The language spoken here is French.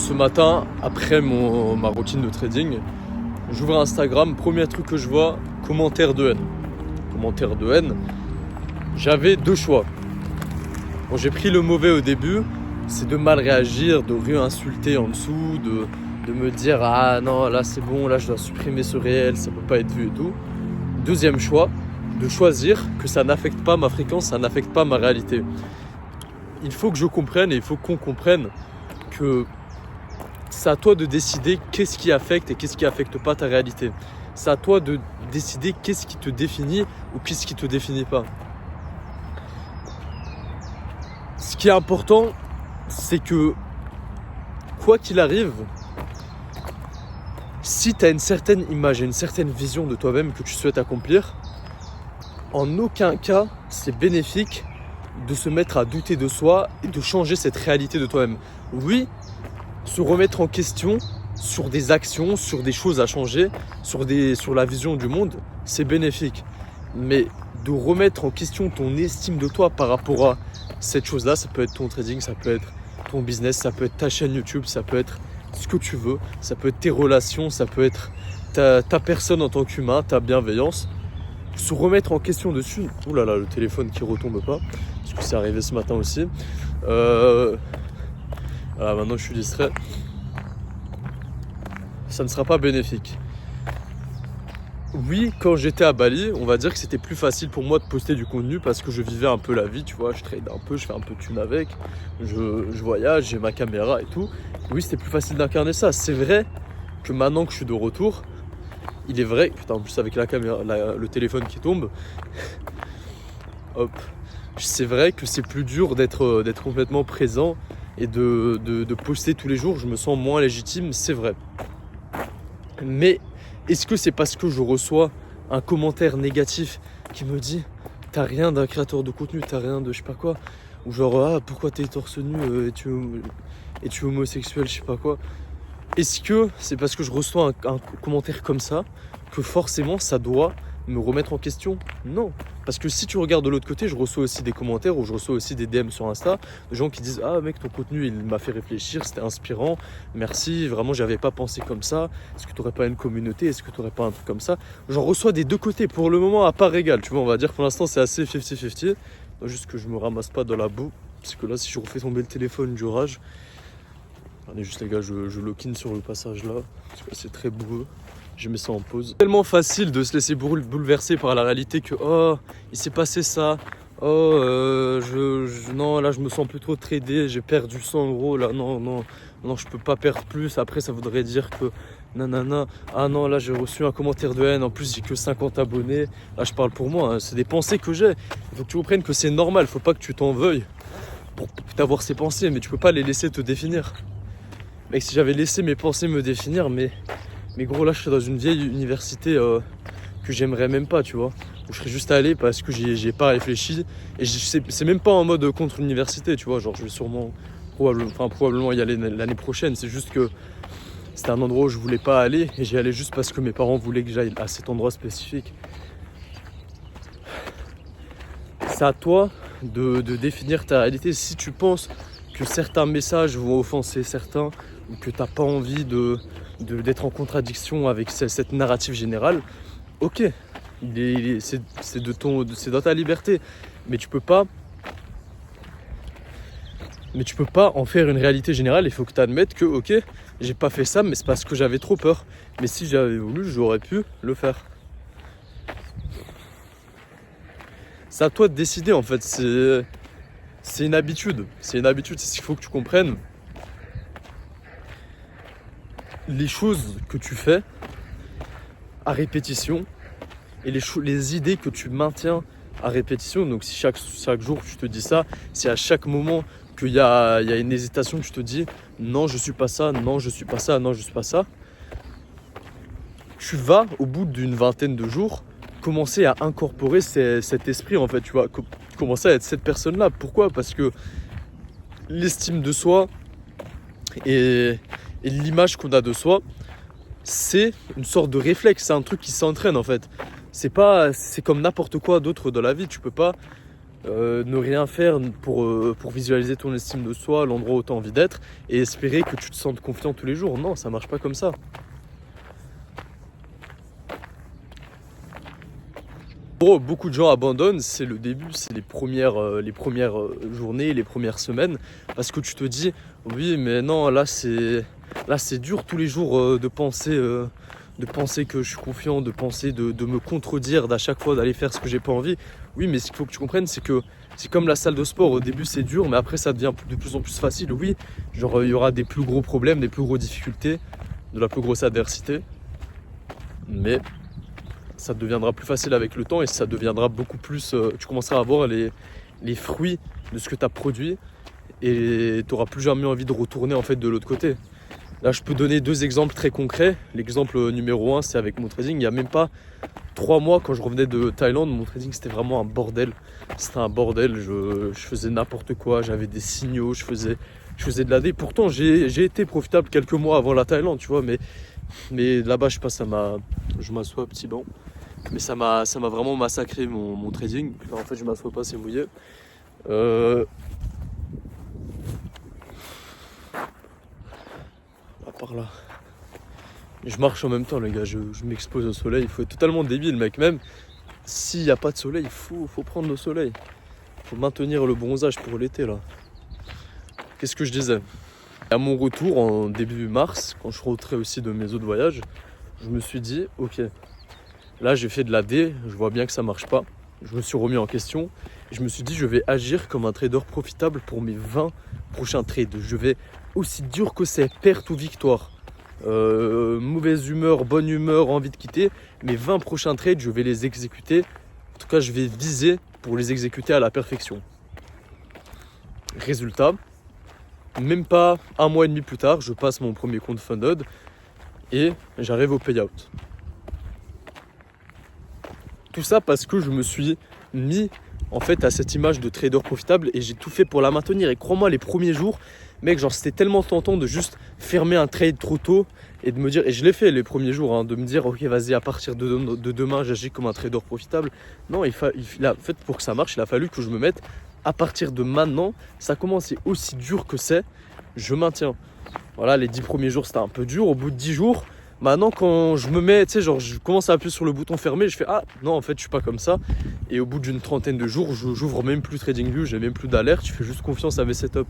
Ce matin, après ma routine de trading, j'ouvre Instagram, premier truc que je vois, commentaire de haine. Commentaire de haine, j'avais deux choix. Bon, j'ai pris le mauvais au début, c'est de mal réagir, de réinsulter en dessous, de me dire « Ah non, là c'est bon, là je dois supprimer ce réel, ça peut pas être vu et tout ». Deuxième choix, de choisir que ça n'affecte pas ma fréquence, ça n'affecte pas ma réalité. Il faut que je comprenne et il faut qu'on comprenne que c'est à toi de décider qu'est-ce qui affecte et qu'est-ce qui affecte pas ta réalité. C'est à toi de décider qu'est-ce qui te définit ou qu'est-ce qui te définit pas. Ce qui est important, c'est que quoi qu'il arrive, si tu as une certaine image et une certaine vision de toi-même que tu souhaites accomplir, en aucun cas c'est bénéfique de se mettre à douter de soi et de changer cette réalité de toi-même. Oui, se remettre en question sur des actions, sur des choses à changer, sur la vision du monde, c'est bénéfique. Mais de remettre en question ton estime de toi par rapport à cette chose-là, ça peut être ton trading, ça peut être ton business, ça peut être ta chaîne YouTube, ça peut être ce que tu veux, ça peut être tes relations, ça peut être ta personne en tant qu'humain, ta bienveillance. Se remettre en question dessus. Ouh là là, le téléphone qui retombe pas, parce que c'est arrivé ce matin aussi. Voilà, maintenant je suis distrait. Ça ne sera pas bénéfique. Oui, quand j'étais à Bali, on va dire que c'était plus facile pour moi de poster du contenu parce que je vivais un peu la vie, tu vois, je trade un peu, je fais un peu de thune avec, je voyage, j'ai ma caméra et tout. Oui, c'était plus facile d'incarner ça. C'est vrai que maintenant que je suis de retour, il est vrai, putain, en plus avec la caméra, le téléphone qui tombe, hop, c'est vrai que c'est plus dur d'être complètement présent et de poster tous les jours. Je me sens moins légitime, c'est vrai. Mais est-ce que c'est parce que je reçois un commentaire négatif qui me dit t'as rien d'un créateur de contenu, t'as rien de je sais pas quoi, ou genre ah pourquoi t'es torse nu et tu es homosexuel, je sais pas quoi. Est-ce que c'est parce que je reçois un commentaire comme ça que forcément ça doit me remettre en question? Non. Parce que si tu regardes de l'autre côté, je reçois aussi des commentaires ou je reçois aussi des DM sur Insta de gens qui disent ah mec ton contenu il m'a fait réfléchir, c'était inspirant, merci, vraiment j'avais pas pensé comme ça, est-ce que tu n'aurais pas une communauté, est-ce que tu n'aurais pas un truc comme ça? J'en reçois des deux côtés pour le moment à part égale, tu vois, on va dire pour l'instant c'est assez 50-50, juste que je me ramasse pas dans la boue, parce que là si je refais tomber le téléphone du rage. Allez juste les gars, je lock-in sur le passage là, parce que c'est très boueux. Je mets ça en pause. C'est tellement facile de se laisser bouleverser par la réalité que oh, il s'est passé ça. Oh, non, là je me sens plus trop tradé, j'ai perdu 100 euros. Là, non, je peux pas perdre plus. Après, ça voudrait dire que nanana. Ah non, là j'ai reçu un commentaire de haine. En plus, j'ai que 50 abonnés. Là, je parle pour moi. Hein. C'est des pensées que j'ai. Il faut que tu comprennes que c'est normal. Faut pas que tu t'en veuilles pour t'avoir ces pensées, mais tu peux pas les laisser te définir. Mec, si j'avais laissé mes pensées me définir, mais gros, là, je serais dans une vieille université que j'aimerais même pas, tu vois. Où je serais juste allé parce que j'ai pas réfléchi. Et c'est même pas en mode contre l'université, tu vois. Genre, je vais sûrement, probablement y aller l'année prochaine. C'est juste que c'était un endroit où je voulais pas aller. Et j'y allais juste parce que mes parents voulaient que j'aille à cet endroit spécifique. C'est à toi de définir ta réalité. Si tu penses que certains messages vont offenser certains ou que t'as pas envie d'être en contradiction avec cette narrative générale, ok, c'est dans ta liberté, mais tu peux pas en faire une réalité générale. Il faut que tu admettes que ok, j'ai pas fait ça, mais c'est parce que j'avais trop peur. Mais si j'avais voulu, j'aurais pu le faire. C'est à toi de décider en fait. C'est une habitude. C'est ce qu'il faut que tu comprennes. Les choses que tu fais à répétition et les idées que tu maintiens à répétition. Donc si chaque jour tu te dis ça, si à chaque moment qu'il y a une hésitation, tu te dis non je suis pas ça, non je suis pas ça, non je suis pas ça, tu vas au bout d'une vingtaine de jours commencer à incorporer cet esprit en fait. Tu vas commencer à être cette personne-là. Pourquoi? Parce que l'estime de soi et l'image qu'on a de soi, c'est une sorte de réflexe, c'est un truc qui s'entraîne en fait. C'est comme n'importe quoi d'autre dans la vie. Tu peux pas ne rien faire pour visualiser ton estime de soi, l'endroit où tu as envie d'être, et espérer que tu te sentes confiant tous les jours. Non, ça marche pas comme ça. Gros, beaucoup de gens abandonnent, c'est le début, c'est les premières journées, les premières semaines, parce que tu te dis, oui, mais non, là c'est dur tous les jours de penser que je suis confiant, de penser de me contredire, d'à chaque fois d'aller faire ce que j'ai pas envie. Oui, mais ce qu'il faut que tu comprennes, c'est que c'est comme la salle de sport. Au début, c'est dur, mais après, ça devient de plus en plus facile. Oui, genre il y aura des plus gros problèmes, des plus grosses difficultés, de la plus grosse adversité, mais ça deviendra plus facile avec le temps et ça deviendra beaucoup plus. Tu commenceras à voir les fruits de ce que tu as produit et tu n'auras plus jamais envie de retourner en fait de l'autre côté. Là, je peux donner 2 exemples très concrets. L'exemple numéro 1, c'est avec mon trading. Il n'y a même pas 3 mois, quand je revenais de Thaïlande, mon trading c'était vraiment un bordel. C'était un bordel, je faisais n'importe quoi, j'avais des signaux, je faisais de l'AD. Pourtant, j'ai été profitable quelques mois avant la Thaïlande, tu vois, mais là-bas, je sais pas, je m'assois petit banc. Mais ça m'a vraiment massacré mon trading. Enfin, en fait, je m'assois pas, c'est mouillé. Par là. Je marche en même temps, les gars, je m'expose au soleil. Il faut être totalement débile, mec. Même s'il n'y a pas de soleil, il faut prendre le soleil. Il faut maintenir le bronzage pour l'été, là. Qu'est-ce que je disais? À mon retour, en début mars, quand je rentrais aussi de mes autres voyages, je me suis dit, ok, là j'ai fait de l'AD, je vois bien que ça marche pas. Je me suis remis en question. Je me suis dit, je vais agir comme un trader profitable pour mes 20 prochains trades. Je vais, aussi dur que c'est, perte ou victoire, mauvaise humeur, bonne humeur, envie de quitter, mes 20 prochains trades, je vais les exécuter. En tout cas, je vais viser pour les exécuter à la perfection. Résultat, même pas un mois et demi plus tard, je passe mon premier compte funded et j'arrive au payout. Tout ça parce que je me suis mis en fait à cette image de trader profitable et j'ai tout fait pour la maintenir. Et crois-moi, les premiers jours, mec, genre c'était tellement tentant de juste fermer un trade trop tôt et de me dire, et je l'ai fait les premiers jours, hein, de me dire ok, vas-y, à partir de demain j'agis comme un trader profitable. Non, en fait, pour que ça marche, il a fallu que je me mette à partir de maintenant. Ça commence, c'est aussi dur que c'est, je maintiens. Voilà, les 10 premiers jours c'était un peu dur. Au bout de 10 jours, maintenant quand je me mets, tu sais, genre je commence à appuyer sur le bouton fermé, je fais ah non, en fait je suis pas comme ça. Et au bout d'une trentaine de jours, j'ouvre même plus TradingView, j'ai même plus d'alerte, je fais juste confiance à mes setups.